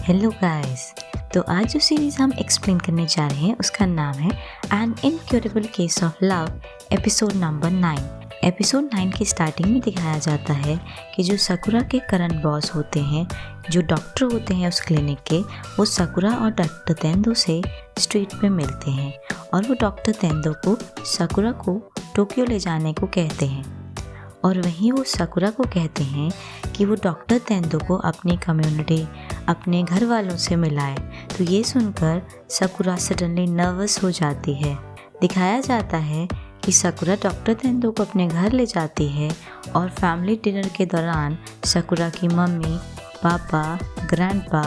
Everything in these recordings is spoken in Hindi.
Hello guys. तो आज जो सीरीज़ हम एक्सप्लेन करने जा रहे हैं उसका नाम है an incurable case of love, episode number 9। Episode 9 की स्टार्टिंग में दिखाया जाता है कि जो साकुरा के करंट बॉस होते हैं, जो डॉक्टर होते हैं उस क्लिनिक के, वो साकुरा और डॉक्टर तेंदो से स्ट्रीट पे मिलते हैं और वो डॉक्टर तेंदो को साकुरा को टोक्यो ले जाने को कहते हैं। और वहीं वो साकुरा को कहते हैं कि वो डॉक्टर तेंदो को अपनी कम्युनिटी, अपने घर वालों से मिलाए। तो ये सुनकर साकुरा सडनली नर्वस हो जाती है। दिखाया जाता है कि साकुरा डॉक्टर तेंदो को अपने घर ले जाती है और फैमिली डिनर के दौरान साकुरा की मम्मी, पापा, ग्रैंडपा,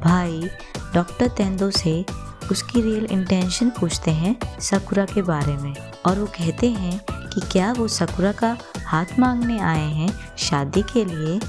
भाई डॉक्टर तेंदो से उसकी रियल इंटेंशन पूछते हैं साकुरा के बारे में। और वो कहते हैं कि क्या वो साकुरा का हाथ मांगने आए हैं शादी के लिए।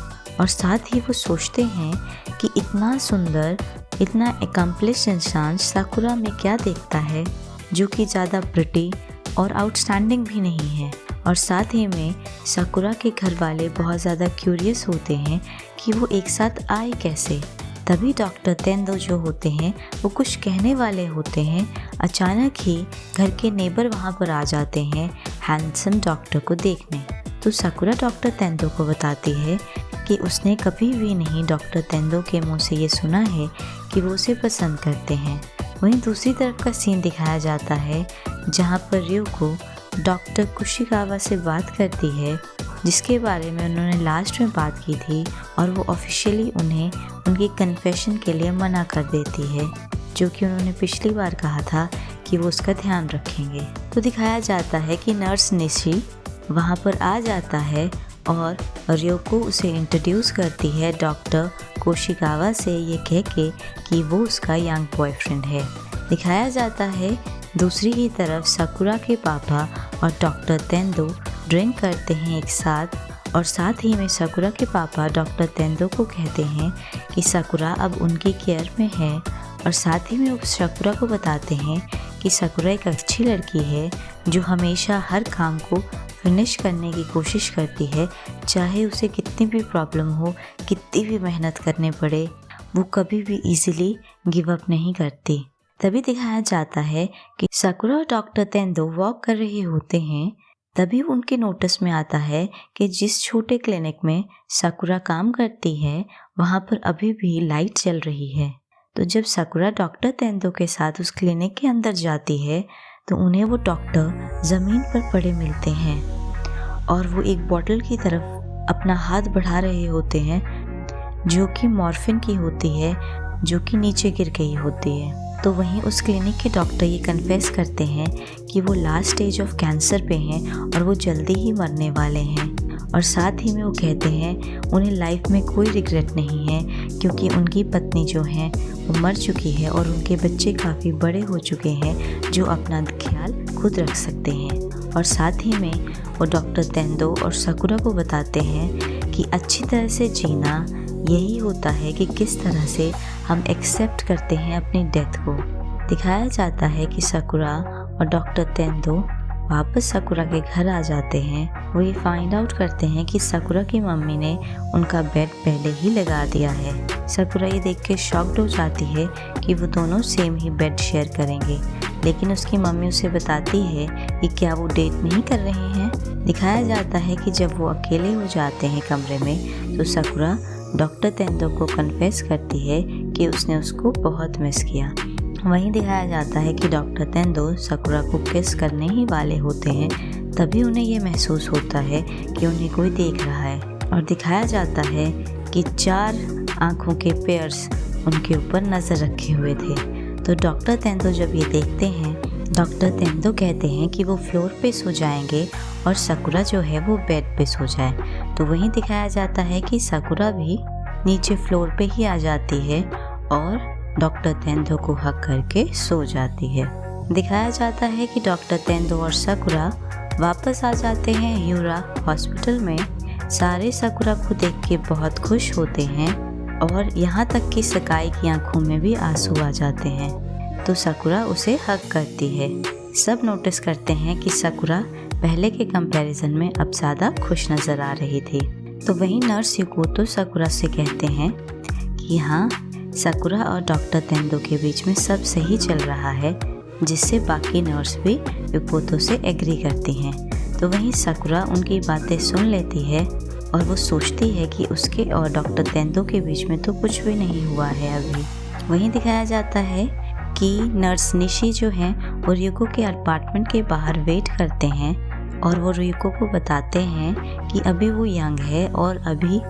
और साथ ही वो सोचते हैं कि इतना सुंदर, इतना एकम्प्लिश इंसान साकुरा में क्या देखता है जो कि ज़्यादा प्रिटी और आउटस्टैंडिंग भी नहीं है। और साथ ही में साकुरा के घर वाले बहुत ज़्यादा क्यूरियस होते हैं कि वो एक साथ आए कैसे। तभी डॉक्टर तेंदो जो होते हैं वो कुछ कहने वाले होते हैं, अचानक ही घर के नेबर वहाँ पर आ जाते हैं हैंडसम डॉक्टर को देखने। तो साकुरा डॉक्टर तेंदो को बताती है कि उसने कभी भी नहीं डॉक्टर तेंदो के मुंह से ये सुना है कि वो उसे पसंद करते हैं। वहीं दूसरी तरफ का सीन दिखाया जाता है जहाँ पर रियोको डॉक्टर कुशिकावा से बात करती है, जिसके बारे में उन्होंने लास्ट में बात की थी, और वो ऑफिशियली उन्हें उनकी कन्फेशन के लिए मना कर देती है, जो कि उन्होंने पिछली बार कहा था कि वो उसका ध्यान रखेंगे। तो दिखाया जाता है कि नर्स निशी वहाँ पर आ जाता है और रियोको उसे इंट्रोड्यूस करती है डॉक्टर कोशिकावा से, ये कह के कि वो उसका यंग बॉयफ्रेंड है। दिखाया जाता है दूसरी ही तरफ साकुरा के पापा और डॉक्टर तेंदो ड्रिंक करते हैं एक साथ। और साथ ही में साकुरा के पापा डॉक्टर तेंदो को कहते हैं कि साकुरा अब उनकी केयर में है। और साथ ही में वो साकुरा को बताते हैं कि साकुरा एक अच्छी लड़की है जो हमेशा हर काम को फिनिश करने की कोशिश करती है, चाहे उसे कितनी भी प्रॉब्लम हो, कितनी भी मेहनत करने पड़े, वो कभी भी इजीली गिव अप नहीं करती। तभी दिखाया जाता है कि साकुरा और डॉक्टर तेंदो वॉक कर रहे होते हैं। तभी उनके नोटिस में आता है कि जिस छोटे क्लिनिक में साकुरा काम करती है वहाँ पर अभी भी लाइट चल रही है। तो जब साकुरा डॉक्टर तेंदो के साथ उस क्लिनिक के अंदर जाती है तो उन्हें वो डॉक्टर ज़मीन पर पड़े मिलते हैं और वो एक बॉटल की तरफ अपना हाथ बढ़ा रहे होते हैं जो कि मॉर्फिन की होती है, जो कि नीचे गिर गई होती है। तो वहीं उस क्लिनिक के डॉक्टर ये कन्फेस करते हैं कि वो लास्ट स्टेज ऑफ कैंसर पे हैं और वो जल्दी ही मरने वाले हैं। और साथ ही में वो कहते हैं उन्हें लाइफ में कोई रिग्रेट नहीं है, क्योंकि उनकी पत्नी जो हैं वो मर चुकी है और उनके बच्चे काफ़ी बड़े हो चुके हैं जो अपना ख्याल खुद रख सकते हैं। और साथ ही में वो डॉक्टर तेंदो और साकुरा को बताते हैं कि अच्छी तरह से जीना यही होता है कि किस तरह से हम एक्सेप्ट करते हैं अपनी डेथ को। दिखाया जाता है कि साकुरा और डॉक्टर तेंदो वापस साकुरा के घर आ जाते हैं। वो ये फाइंड आउट करते हैं कि साकुरा की मम्मी ने उनका बेड पहले ही लगा दिया है। साकुरा ये देख के शॉक्ड हो जाती है कि वो दोनों सेम ही बेड शेयर करेंगे, लेकिन उसकी मम्मी उसे बताती है कि क्या वो डेट नहीं कर रहे हैं। दिखाया जाता है कि जब वो अकेले हो जाते हैं कमरे में तो साकुरा डॉक्टर तेंदो को कन्फेस करती है कि उसने उसको बहुत मिस किया। वहीं दिखाया जाता है कि डॉक्टर तेंदो साकुरा को किस करने ही वाले होते हैं, तभी उन्हें ये महसूस होता है कि उन्हें कोई देख रहा है। और दिखाया जाता है कि 4 आँखों के पेयर्स उनके ऊपर नज़र रखे हुए थे। तो डॉक्टर तेंदो जब ये देखते हैं, डॉक्टर तेंदो कहते हैं कि वो फ्लोर पे सो जाएंगे और साकुरा जो है वो बेड पे सो जाए। तो वहीं दिखाया जाता है कि साकुरा भी नीचे फ्लोर पे ही आ जाती है और डॉक्टर तेंदो को हक करके सो जाती है। दिखाया जाता है कि डॉक्टर तेंदो और साकुरा वापस आ जाते हैं यूरा हॉस्पिटल में। सारे साकुरा को देख के बहुत खुश होते हैं और यहाँ तक कि सकाई की आंखों में भी आंसू आ जाते हैं। तो साकुरा उसे हक करती है। सब नोटिस करते हैं कि साकुरा पहले के कंपैरिजन में अब ज़्यादा खुश नज़र आ रही थी। तो वहीं नर्स युकोतो साकुरा से कहते हैं कि हाँ, साकुरा और डॉक्टर तेंदो के बीच में सब सही चल रहा है, जिससे बाकी नर्स भी युकोतो से एग्री करती हैं। तो वहीं साकुरा उनकी बातें सुन लेती है और वो सोचती है कि उसके और डॉक्टर तेंदो के बीच में तो कुछ भी नहीं हुआ है अभी। वहीं दिखाया जाता है कि नर्स निशी जो है वो रियुको के अपार्टमेंट के बाहर वेट करते हैं और वो रियुको को बताते हैं कि अभी वो यंग है और अभी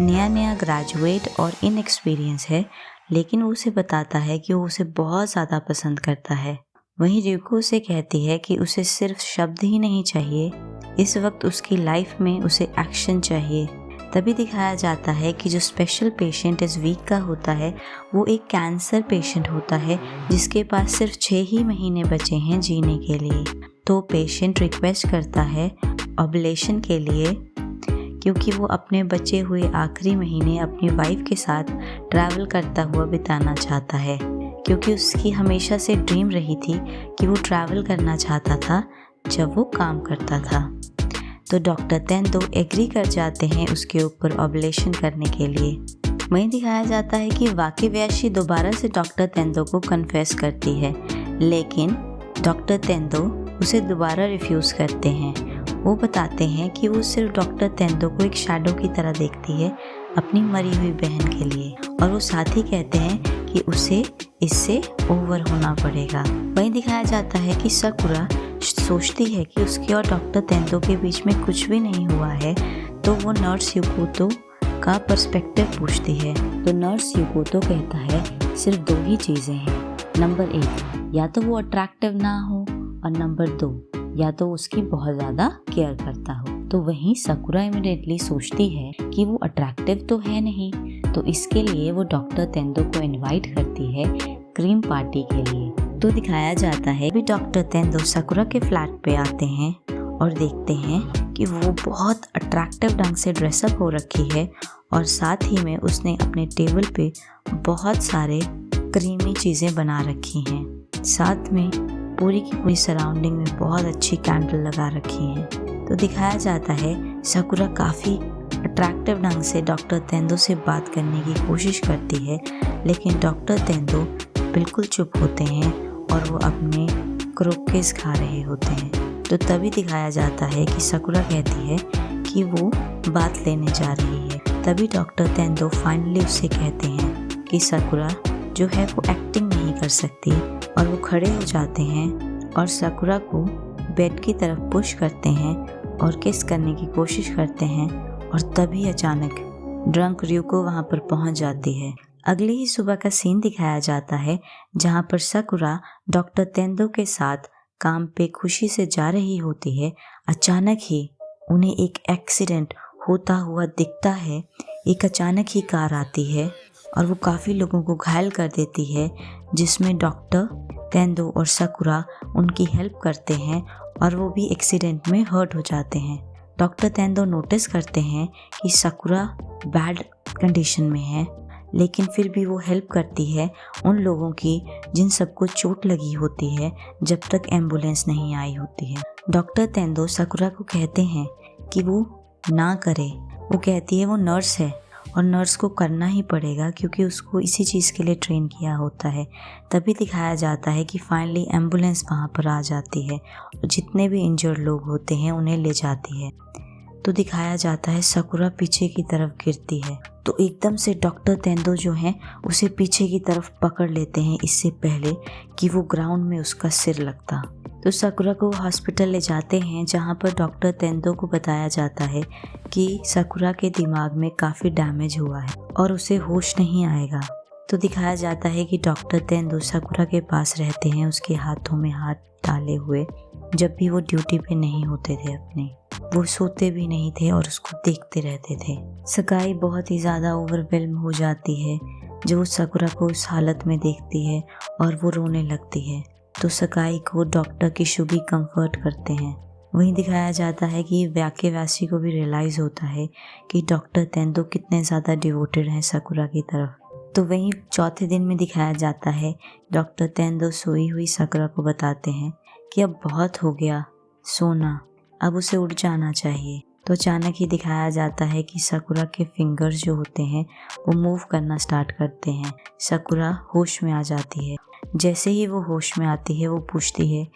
नया ग्रेजुएट और इनएक्सपीरियंस है, लेकिन वो उसे बताता है कि वो उसे बहुत ज़्यादा पसंद करता है। वहीं रियुको उसे कहती है कि उसे सिर्फ शब्द ही नहीं चाहिए, इस वक्त उसकी लाइफ में उसे एक्शन चाहिए। तभी दिखाया जाता है कि जो स्पेशल पेशेंट इस वीक का होता है वो एक कैंसर पेशेंट होता है जिसके पास सिर्फ 6 ही महीने बचे हैं जीने के लिए। तो पेशेंट रिक्वेस्ट करता है ऑबलेशन के लिए, क्योंकि वो अपने बचे हुए आखिरी महीने अपनी वाइफ के साथ ट्रैवल करता हुआ बिताना चाहता है, क्योंकि उसकी हमेशा से ड्रीम रही थी कि वो ट्रैवल करना चाहता था जब वो काम करता था। तो डॉक्टर तेंदो एग्री कर जाते हैं उसके ऊपर ऑबलेशन करने के लिए। वहीं दिखाया जाता है कि वाकिवयाशी दोबारा से डॉक्टर तेंदो को कन्फेस करती है, लेकिन डॉक्टर तेंदो उसे दोबारा रिफ्यूज़ करते हैं। वो बताते हैं कि वो सिर्फ डॉक्टर तेंदो को एक शैडो की तरह देखती है अपनी मरी हुई बहन के लिए, और वो साथ ही कहते हैं कि उसे इससे ओवर होना पड़ेगा। वहीं दिखाया जाता है कि साकुरा सोचती है कि उसके और डॉक्टर तेंदो के बीच में कुछ भी नहीं हुआ है, तो वो नर्स युकोतो का पर्सपेक्टिव पूछती है। तो नर्स युकोतो कहता है सिर्फ 2 ही चीज़ें हैं, नंबर 1 या तो वो अट्रैक्टिव ना हो, और नंबर 2 या तो उसकी बहुत ज़्यादा केयर करता हो। तो वहीं साकुरा इमीडिएटली सोचती है कि वो अट्रैक्टिव तो है नहीं, तो इसके लिए वो डॉक्टर तेंदो को इनवाइट करती है क्रीम पार्टी के लिए। तो दिखाया जाता है कि डॉक्टर तेंदो साकुरा के फ्लैट पे आते हैं और देखते हैं कि वो बहुत अट्रैक्टिव ढंग से ड्रेसअप हो रखी है, और साथ ही में उसने अपने टेबल पे बहुत सारे क्रीमी चीज़ें बना रखी हैं। साथ में पूरी की पूरी सराउंडिंग में बहुत अच्छी कैंडल लगा रखी हैं। तो दिखाया जाता है साकुरा काफ़ी अट्रैक्टिव ढंग से डॉक्टर तेंदो से बात करने की कोशिश करती है, लेकिन डॉक्टर तेंदो बिल्कुल चुप होते हैं और वो अपने क्रोकेस खा रहे होते हैं। तो तभी दिखाया जाता है कि साकुरा कहती है कि वो बात लेने जा रही है। तभी डॉक्टर तेंदो फाइनली उससे कहते हैं कि साकुरा जो है वो एक्टिंग नहीं कर सकती, और वो खड़े हो जाते हैं और साकुरा को बेड की तरफ पुश करते हैं और किस करने की कोशिश करते हैं, और तभी अचानक ड्रंक रियुको वहाँ पर पहुँच जाती है। अगले ही सुबह का सीन दिखाया जाता है जहाँ पर साकुरा डॉक्टर तेंदो के साथ काम पे खुशी से जा रही होती है। अचानक ही उन्हें एक एक्सीडेंट होता हुआ दिखता है। एक अचानक ही कार आती है और वो काफ़ी लोगों को घायल कर देती है, जिसमें डॉक्टर तेंदो और साकुरा उनकी हेल्प करते हैं और वो भी एक्सीडेंट में हर्ट हो जाते हैं। डॉक्टर तेंदो नोटिस करते हैं कि साकुरा बैड कंडीशन में है, लेकिन फिर भी वो हेल्प करती है उन लोगों की जिन सबको चोट लगी होती है जब तक एम्बुलेंस नहीं आई होती है। डॉक्टर तेंदो साकुरा को कहते हैं कि वो ना करे। वो कहती है वो नर्स है और नर्स को करना ही पड़ेगा, क्योंकि उसको इसी चीज़ के लिए ट्रेन किया होता है। तभी दिखाया जाता है कि फाइनली एम्बुलेंस वहाँ पर आ जाती है और जितने भी इंजर्ड लोग होते हैं उन्हें ले जाती है। तो दिखाया जाता है साकुरा पीछे की तरफ गिरती है, तो एकदम से डॉक्टर तेंदो जो हैं उसे पीछे की तरफ पकड़ लेते हैं, इससे पहले कि वो ग्राउंड में उसका सिर लगता। तो साकुरा को हॉस्पिटल ले जाते हैं, जहाँ पर डॉक्टर तेंदो को बताया जाता है कि साकुरा के दिमाग में काफ़ी डैमेज हुआ है और उसे होश नहीं आएगा। तो दिखाया जाता है कि डॉक्टर तेंदो साकुरा के पास रहते हैं, उसके हाथों में हाथ डाले हुए। जब भी वो ड्यूटी पे नहीं होते थे अपने, वो सोते भी नहीं थे और उसको देखते रहते थे। सकाई बहुत ही ज़्यादा ओवरवेल्म हो जाती है जब वो साकुरा को उस हालत में देखती है और वो रोने लगती है। तो सकाई को डॉक्टर की शुगी कंफर्ट करते हैं। वहीं दिखाया जाता है कि वाकिवयाशी को भी रियलाइज़ होता है कि डॉक्टर तेंदो कितने ज़्यादा डिवोटेड हैं साकुरा की तरफ। तो वहीं चौथे दिन में दिखाया जाता है डॉक्टर तेंदो सोई हुई साकुरा को बताते हैं कि अब बहुत हो गया सोना, अब उसे उठ जाना चाहिए। तो अचानक ही दिखाया जाता है कि साकुरा के फिंगर्स जो होते हैं वो मूव करना स्टार्ट करते हैं। साकुरा होश में आ जाती है। जैसे ही वो होश में आती है वो पूछती है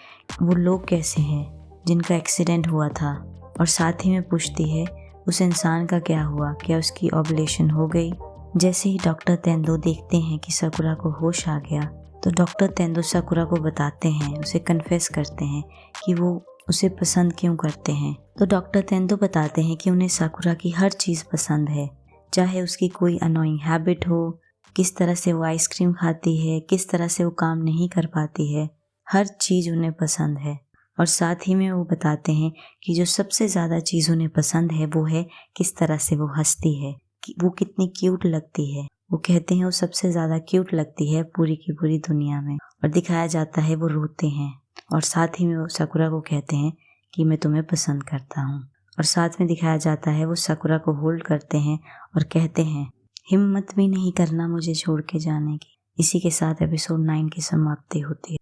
वो लोग कैसे हैं जिनका एक्सीडेंट हुआ था, और साथ ही में पूछती है उस इंसान का क्या हुआ, क्या उसकी ऑबलेशन हो गई। जैसे ही डॉक्टर तेंदो देखते हैं कि साकुरा को होश आ गया तो डॉक्टर तेंदो साकुरा को बताते हैं, उसे कन्फेस करते हैं कि वो उसे पसंद क्यों करते हैं। तो डॉक्टर तेंदो बताते हैं कि उन्हें साकुरा की हर चीज़ पसंद है, चाहे उसकी कोई अनोइंग हैबिट हो, किस तरह से वो आइसक्रीम खाती है, किस तरह से वो काम नहीं कर पाती है, हर चीज़ उन्हें पसंद है। और साथ ही में वो बताते हैं कि जो सबसे ज़्यादा चीज़ उन्हें पसंद है वो है किस तरह से वो हंसती है, कि वो कितनी क्यूट लगती है। वो कहते हैं वो सबसे ज़्यादा क्यूट लगती है पूरी की पूरी दुनिया में। और दिखाया जाता है वो रोते हैं और साथ ही में वो साकुरा को कहते हैं कि मैं तुम्हें पसंद करता हूँ। और साथ में दिखाया जाता है वो साकुरा को होल्ड करते हैं और कहते हैं हिम्मत भी नहीं करना मुझे छोड़ के जाने की। इसी के साथ एपिसोड 9 की समाप्ति होती है।